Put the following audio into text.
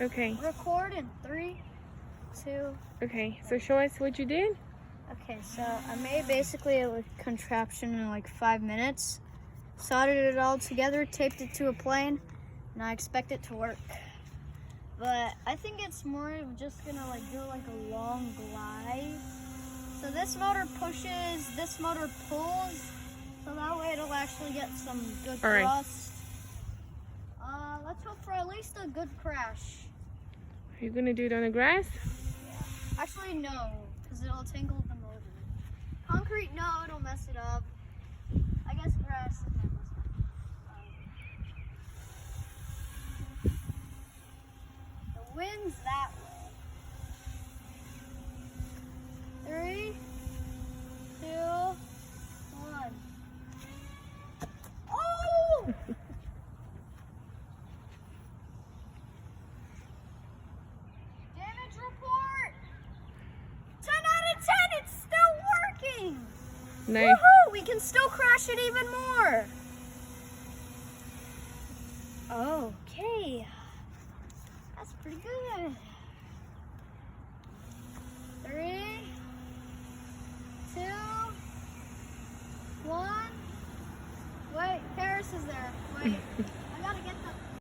Okay. Record in 3, 2. Okay, so show us what you did. Okay, so I made basically a contraption in like 5 minutes. Soldered it all together, taped it to a plane, and I expect it to work. But I think it's more of just gonna like do like a long glide. So this motor pushes, this motor pulls, so that way it'll actually get some good All right. thrust. Let's hope for at least a good crash. Are you gonna do it on the grass? Actually, no, because it'll tangle the motor. Concrete, no, it'll mess it up. I guess grass is my best bet. The wind's that way. 3, 2, 1. Oh! Damage report! 10 out of 10, it's still working! Nice. Woohoo! We can still crash it even more. Okay. That's pretty good. 3, 2, 1. Wait, Paris is there. Wait.